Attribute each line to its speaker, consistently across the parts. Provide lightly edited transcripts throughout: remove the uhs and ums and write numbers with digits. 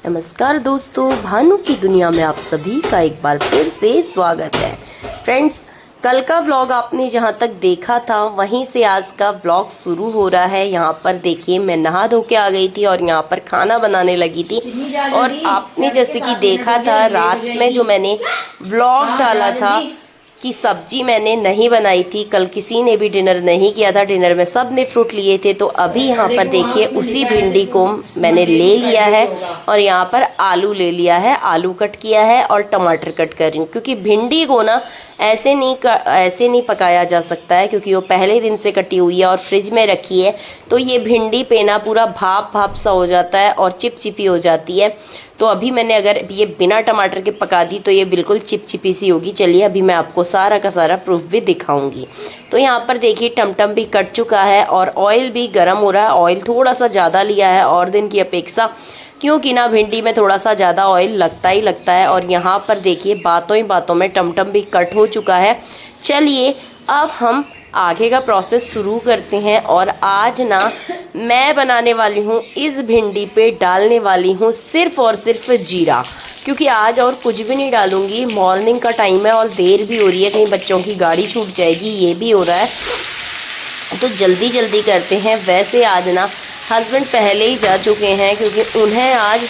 Speaker 1: नमस्कार दोस्तों, भानु की दुनिया में आप सभी का एक बार फिर से स्वागत है। फ्रेंड्स, कल का व्लॉग आपने जहां तक देखा था वहीं से आज का व्लॉग शुरू हो रहा है। यहां पर देखिए, मैं नहा धो के आ गई थी और यहां पर खाना बनाने लगी थी। और आपने जैसे कि देखा था रात में जो मैंने व्लॉग डाला था कि सब्जी मैंने नहीं बनाई थी। कल किसी ने भी डिनर नहीं किया था, डिनर में सब ने फ्रूट लिए थे। तो अभी यहाँ पर देखिए उसी भिंडी को मैंने ले लिया है और यहाँ पर आलू ले लिया है, आलू कट किया है और टमाटर कट कर रही हूँ। क्योंकि भिंडी को ना ऐसे नहीं पकाया जा सकता है, क्योंकि वो पहले दिन से कटी हुई है और फ्रिज में रखी है। तो ये भिंडी पे ना पूरा भाप सा हो जाता है और चिपचिपी हो जाती है। तो अभी मैंने अगर ये बिना टमाटर के पका दी तो ये बिल्कुल चिपचिपी सी होगी। चलिए अभी मैं आपको सारा का सारा प्रूफ भी दिखाऊंगी। तो यहाँ पर देखिए टमटम भी कट चुका है और ऑयल भी गर्म हो रहा है। ऑयल थोड़ा सा ज़्यादा लिया है और दिन की अपेक्षा, क्योंकि ना भिंडी में थोड़ा सा ज़्यादा ऑयल लगता ही लगता है। और यहाँ पर देखिए बातों ही बातों में टमटम भी कट हो चुका है। चलिए अब हम आगे का प्रोसेस शुरू करते हैं। और आज ना मैं बनाने वाली हूँ, इस भिंडी पे डालने वाली हूँ सिर्फ और सिर्फ जीरा। क्योंकि आज और कुछ भी नहीं डालूंगी, मॉर्निंग का टाइम है और देर भी हो रही है, कहीं बच्चों की गाड़ी छूट जाएगी, ये भी हो रहा है। तो जल्दी जल्दी करते हैं। वैसे आज ना हस्बैंड पहले ही जा चुके हैं, क्योंकि उन्हें आज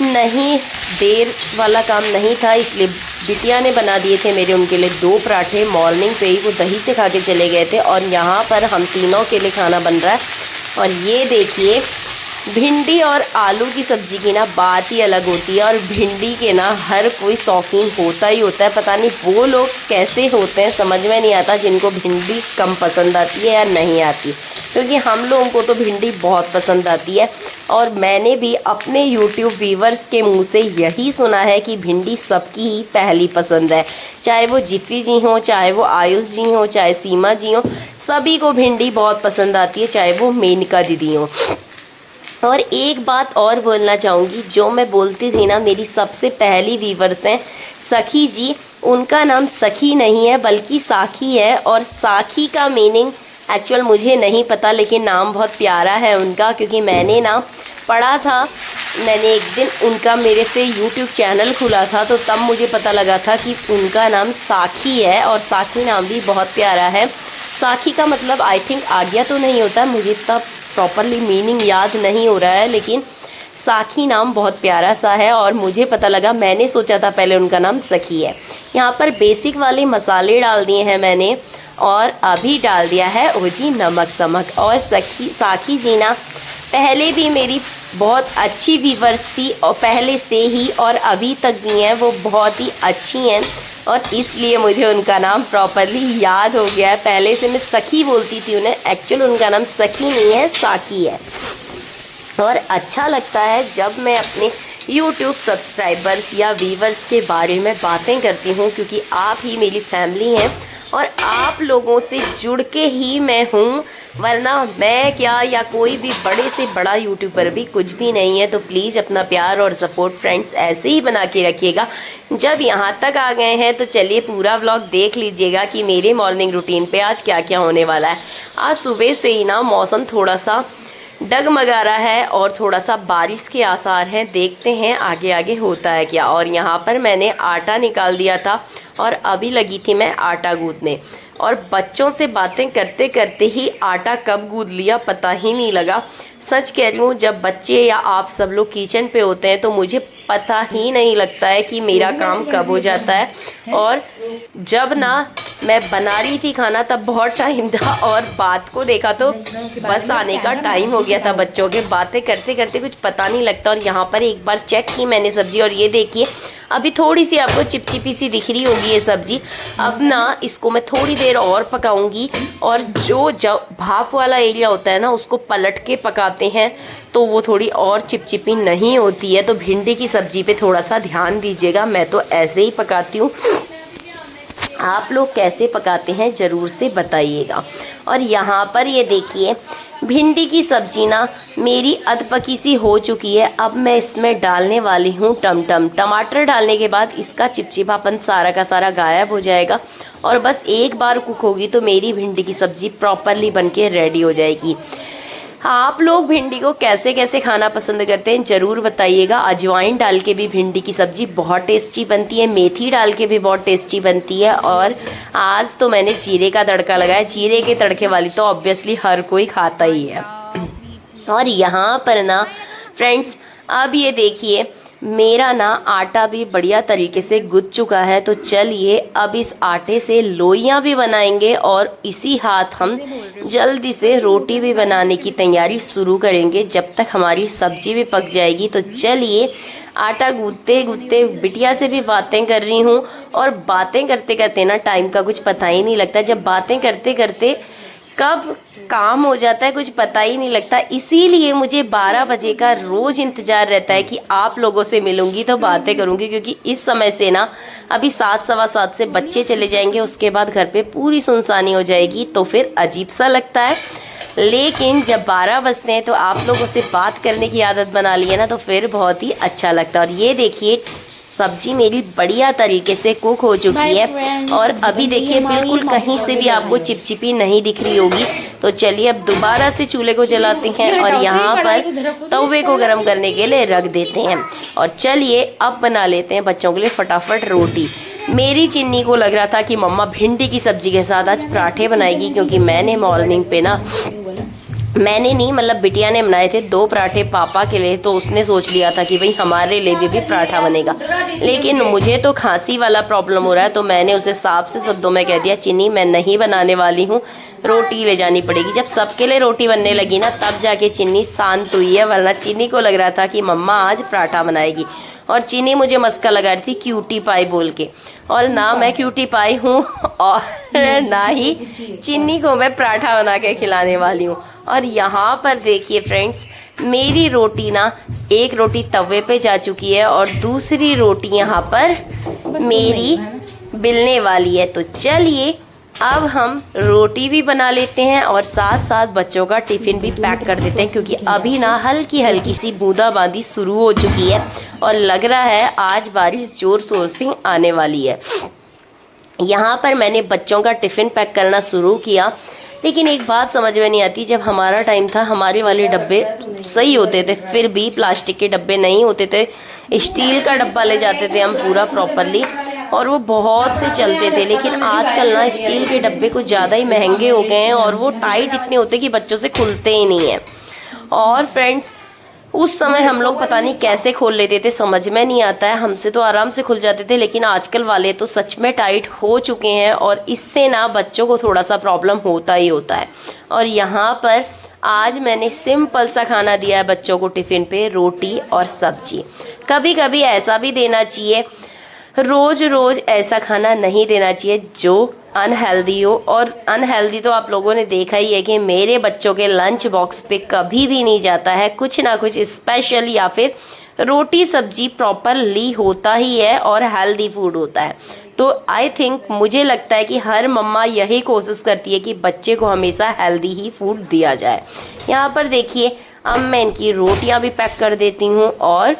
Speaker 1: नहीं देर वाला काम नहीं था, इसलिए बिटिया ने बना दिए थे मेरे उनके लिए 2 पराठे। मॉर्निंग पे ही वो दही से खा के चले गए थे और यहाँ पर हम तीनों के लिए खाना बन रहा है। और ये देखिए, भिंडी और आलू की सब्ज़ी की ना बात ही अलग होती है। और भिंडी के ना हर कोई शौकीन होता ही होता है। पता नहीं वो लोग कैसे होते हैं, समझ में नहीं आता जिनको भिंडी कम पसंद आती है या नहीं आती। क्योंकि हम लोगों को तो भिंडी बहुत पसंद आती है। और मैंने भी अपने YouTube व्यूवर्स के मुंह से यही सुना है कि भिंडी सबकी ही पहली पसंद है। चाहे वो जिफ़ी जी हों, चाहे वो आयुष जी हों, चाहे सीमा जी हों, सभी को भिंडी बहुत पसंद आती है, चाहे वो मेनका दीदी हों। और एक बात और बोलना चाहूँगी, जो मैं बोलती थी ना, मेरी सबसे पहली व्यूवर्स हैं सखी जी। उनका नाम सखी नहीं है बल्कि साखी है। और साखी का मीनिंग एक्चुअल मुझे नहीं पता, लेकिन नाम बहुत प्यारा है उनका। क्योंकि मैंने ना पढ़ा था, मैंने एक दिन उनका मेरे से YouTube चैनल खुला था, तो तब मुझे पता लगा था कि उनका नाम साखी है। और साखी नाम भी बहुत प्यारा है। साखी का मतलब आई थिंक आज्ञा तो नहीं होता, मुझे तब प्रॉपरली मीनिंग याद नहीं हो रहा है, लेकिन साखी नाम बहुत प्यारा सा है। और मुझे पता लगा, मैंने सोचा था पहले उनका नाम सखी है। यहाँ पर बेसिक वाले मसाले डाल दिए हैं मैंने, और अभी डाल दिया है ओ जी नमक समक। और साखी जी ना पहले भी मेरी बहुत अच्छी व्यूवर्स थी, और पहले से ही और अभी तक भी हैं, वो बहुत ही अच्छी हैं। और इसलिए मुझे उनका नाम प्रॉपरली याद हो गया है। पहले से मैं सखी बोलती थी उन्हें, एक्चुअल उनका नाम सखी नहीं है, साखी है। और अच्छा लगता है जब मैं अपने YouTube सब्सक्राइबर्स या व्यूवर्स के बारे में बातें करती हूँ, क्योंकि आप ही मेरी फैमिली हैं और आप लोगों से जुड़ के ही मैं हूँ। वरना मैं क्या, या कोई भी बड़े से बड़ा यूट्यूबर भी कुछ भी नहीं है। तो प्लीज़ अपना प्यार और सपोर्ट फ्रेंड्स ऐसे ही बना के रखिएगा। जब यहाँ तक आ गए हैं तो चलिए पूरा व्लॉग देख लीजिएगा कि मेरे मॉर्निंग रूटीन पे आज क्या क्या होने वाला है। आज सुबह से ही ना मौसम थोड़ा सा डगमगा रहा है और थोड़ा सा बारिश के आसार हैं। देखते हैं आगे आगे होता है क्या। और यहाँ पर मैंने आटा निकाल दिया था और अभी लगी थी मैं आटा गूंदने। और बच्चों से बातें करते करते ही आटा कब गूंद लिया पता ही नहीं लगा। सच कह रही हूँ, जब बच्चे या आप सब लोग किचन पे होते हैं तो मुझे पता ही नहीं लगता है कि मेरा काम कब हो जाता है। और जब ना मैं बना रही थी खाना तब बहुत टाइम था, और बात को देखा तो बस आने का टाइम हो गया था बच्चों के। बातें करते करते कुछ पता नहीं लगता। और यहाँ पर एक बार चेक की मैंने सब्जी, और ये देखिए अभी थोड़ी सी आपको चिपचिपी सी दिख रही होगी ये सब्जी। अब ना इसको मैं थोड़ी देर और पकाऊंगी। और जो भाप वाला एरिया होता है ना, उसको पलट के पकाते हैं तो वो थोड़ी और चिपचिपी नहीं होती है। तो भिंडी की सब्जी पे थोड़ा सा ध्यान दीजिएगा। मैं तो ऐसे ही पकाती हूँ, आप लोग कैसे पकाते हैं ज़रूर से बताइएगा। और यहाँ पर ये देखिए भिंडी की सब्जी ना मेरी अधपकी सी हो चुकी है। अब मैं इसमें डालने वाली हूँ टमटम। टमाटर डालने के बाद इसका चिपचिपापन सारा का सारा गायब हो जाएगा। और बस एक बार कुक होगी तो मेरी भिंडी की सब्जी प्रॉपरली बनके रेडी हो जाएगी। आप लोग भिंडी को कैसे कैसे खाना पसंद करते हैं ज़रूर बताइएगा। अजवाइन डाल के भी भिंडी की सब्ज़ी बहुत टेस्टी बनती है, मेथी डाल के भी बहुत टेस्टी बनती है। और आज तो मैंने जीरे का तड़का लगाया। जीरे के तड़के वाली तो ऑब्वियसली हर कोई खाता ही है। और यहाँ पर ना फ्रेंड्स, अब ये देखिए मेरा ना आटा भी बढ़िया तरीके से गूंथ चुका है। तो चलिए अब इस आटे से लोइयाँ भी बनाएंगे और इसी हाथ हम जल्दी से रोटी भी बनाने की तैयारी शुरू करेंगे जब तक हमारी सब्जी भी पक जाएगी। तो चलिए आटा गूंथते गूंथते बिटिया से भी बातें कर रही हूँ, और बातें करते करते ना टाइम का कुछ पता ही नहीं लगता। जब बातें करते करते कब काम हो जाता है कुछ पता ही नहीं लगता। इसीलिए मुझे 12 बजे का रोज इंतजार रहता है कि आप लोगों से मिलूंगी तो बातें करूंगी, क्योंकि इस समय से ना अभी 7 सवा 7 से बच्चे चले जाएंगे, उसके बाद घर पे पूरी सुनसानी हो जाएगी, तो फिर अजीब सा लगता है। लेकिन जब 12 बजते हैं तो आप लोगों से बात करने की आदत बना ली है ना, तो फिर बहुत ही अच्छा लगता है। और ये देखिए सब्जी मेरी बढ़िया तरीके से कुक हो चुकी है, और अभी देखिए बिल्कुल कहीं से भी आपको चिपचिपी नहीं दिख रही होगी। तो चलिए अब दोबारा से चूल्हे को जलाते हैं और यहाँ पर तवे को गर्म करने के लिए रख देते हैं। और चलिए अब बना लेते हैं बच्चों के लिए फटाफट रोटी। मेरी चिन्नी को लग रहा था कि मम्मा भिंडी की सब्जी के साथ आज पराठे बनाएगी, क्योंकि मैंने मॉर्निंग पे ना मतलब बिटिया ने बनाए थे 2 पराठे पापा के लिए, तो उसने सोच लिया था कि भाई हमारे लिए भी पराठा बनेगा। लेकिन मुझे तो खांसी वाला प्रॉब्लम हो रहा है, तो मैंने उसे साफ से शब्दों में कह दिया चिन्नी मैं नहीं बनाने वाली हूँ, रोटी ले जानी पड़ेगी। जब सबके लिए रोटी बनने लगी ना तब जाके चिन्नी शांत हुई है, वरना चिन्नी को लग रहा था कि मम्मा आज पराठा बनाएगी। और चीनी मुझे मस्का लगा रही थी क्यूटी पाई बोल के, और ना मैं क्यूटी पाई हूँ और ना ही चिन्नी को मैं पराठा बना के खिलाने वाली हूँ। और यहाँ पर देखिए फ्रेंड्स, मेरी रोटी ना एक रोटी तवे पे जा चुकी है और दूसरी रोटी यहाँ पर मेरी बिलने वाली है। तो चलिए अब हम रोटी भी बना लेते हैं और साथ साथ बच्चों का टिफ़िन भी पैक कर देते हैं, क्योंकि अभी ना हल्की हल्की सी बूंदाबांदी शुरू हो चुकी है और लग रहा है आज बारिश जोर शोर से आने वाली है। यहाँ पर मैंने बच्चों का टिफ़िन पैक करना शुरू किया, लेकिन एक बात समझ में नहीं आती, जब हमारा टाइम था हमारे वाले डब्बे सही होते थे, फिर भी प्लास्टिक के डब्बे नहीं होते थे, स्टील का डब्बा ले जाते थे हम पूरा प्रॉपरली, और वो बहुत से चलते थे। लेकिन आजकल ना स्टील के डब्बे कुछ ज़्यादा ही महंगे हो गए हैं और वो टाइट इतने होते कि बच्चों से खुलते ही नहीं हैं। और फ्रेंड्स उस समय हम लोग पता नहीं कैसे खोल लेते थे, समझ में नहीं आता है। हमसे तो आराम से खुल जाते थे, लेकिन आजकल वाले तो सच में टाइट हो चुके हैं और इससे ना बच्चों को थोड़ा सा प्रॉब्लम होता ही होता है। और यहाँ पर आज मैंने सिंपल सा खाना दिया है बच्चों को टिफ़िन पे, रोटी और सब्जी। कभी कभी ऐसा भी देना चाहिए, रोज रोज ऐसा खाना नहीं देना चाहिए जो अनहेल्दी हो। और अनहेल्दी तो आप लोगों ने देखा ही है कि मेरे बच्चों के लंच बॉक्स पे कभी भी नहीं जाता है, कुछ ना कुछ स्पेशल या फिर रोटी सब्जी प्रॉपरली होता ही है और हेल्दी फूड होता है। तो आई थिंक मुझे लगता है कि हर मम्मा यही कोशिश करती है कि बच्चे को हमेशा हेल्दी ही फूड दिया जाए। यहाँ पर देखिए अब मैं इनकी रोटियाँ भी पैक कर देती हूँ और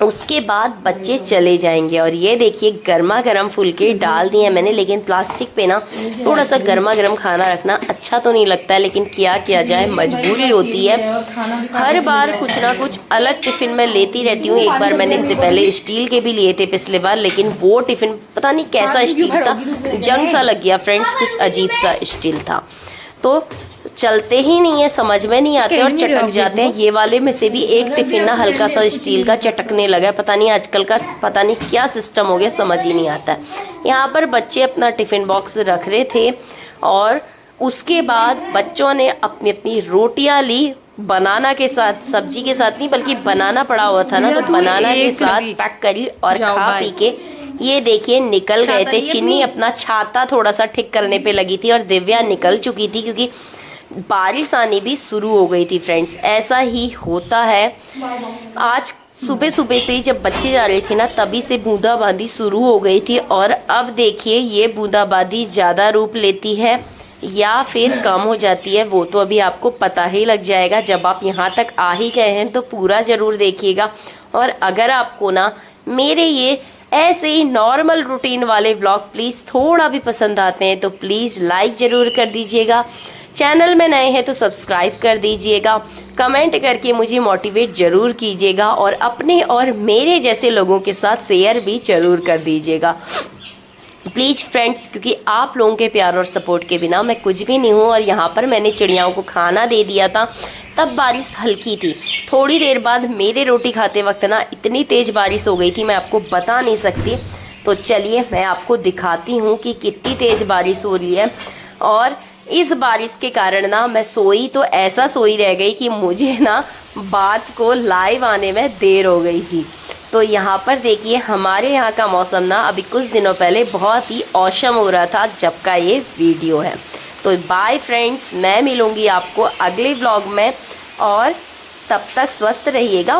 Speaker 1: उसके बाद बच्चे चले जाएंगे। और ये देखिए गर्मा गर्म फुलके डाल दिए हैं मैंने, लेकिन प्लास्टिक पे ना थोड़ा सा गर्मा गर्म खाना रखना अच्छा तो नहीं लगता है, लेकिन क्या किया जाए, मजबूरी होती है। हर बार कुछ ना कुछ अलग टिफ़िन में लेती रहती हूँ। एक बार मैंने इससे पहले स्टील के भी लिए थे पिछले बार, लेकिन वो टिफ़िन पता नहीं कैसा स्टील था, जंग सा लग गया फ्रेंड्स, कुछ अजीब सा स्टील था, तो चलते ही नहीं है, समझ में नहीं आते और चटक जाते हैं। ये वाले में से भी एक टिफिन ना हल्का सा स्टील का चटकने लगा है, पता नहीं आजकल का पता नहीं क्या सिस्टम हो गया, समझ ही नहीं आता है। यहाँ पर बच्चे अपना टिफिन बॉक्स रख रहे थे और उसके बाद बच्चों ने अपनी अपनी रोटियां ली, बनाना के साथ, सब्जी के साथ नहीं बल्कि बनाना पड़ा हुआ था ना, तो बनाना के साथ पैक करी और खा पी के ये देखिए निकल गए थे। चिन्नी अपना छाता थोड़ा सा ठीक करने पे लगी थी और दिव्या निकल चुकी थी, क्योंकि बारिश आनी भी शुरू हो गई थी। फ्रेंड्स ऐसा ही होता है, आज सुबह सुबह से ही जब बच्चे जा रहे थे ना तभी से बूंदाबांदी शुरू हो गई थी। और अब देखिए ये बूंदाबांदी ज़्यादा रूप लेती है या फिर कम हो जाती है, वो तो अभी आपको पता ही लग जाएगा। जब आप यहाँ तक आ ही गए हैं तो पूरा ज़रूर देखिएगा। और अगर आपको ना मेरे ये ऐसे ही नॉर्मल रूटीन वाले व्लॉग प्लीज़ थोड़ा भी पसंद आते हैं तो प्लीज़ लाइक ज़रूर कर दीजिएगा, चैनल में नए हैं तो सब्सक्राइब कर दीजिएगा, कमेंट करके मुझे मोटिवेट ज़रूर कीजिएगा और अपने और मेरे जैसे लोगों के साथ शेयर भी ज़रूर कर दीजिएगा प्लीज़ फ्रेंड्स, क्योंकि आप लोगों के प्यार और सपोर्ट के बिना मैं कुछ भी नहीं हूँ। और यहाँ पर मैंने चिड़ियाओं को खाना दे दिया था, तब बारिश हल्की थी। थोड़ी देर बाद मेरे रोटी खाते वक्त ना इतनी तेज़ बारिश हो गई थी, मैं आपको बता नहीं सकती। तो चलिए मैं आपको दिखाती हूँ कि कितनी तेज़ बारिश हो रही है। और इस बारिश के कारण ना मैं सोई तो ऐसा सोई रह गई कि मुझे ना बात को लाइव आने में देर हो गई थी। तो यहाँ पर देखिए हमारे यहाँ का मौसम ना अभी कुछ दिनों पहले बहुत ही औसम हो रहा था जब का ये वीडियो है। तो बाय फ्रेंड्स, मैं मिलूँगी आपको अगले व्लॉग में और तब तक स्वस्थ रहिएगा।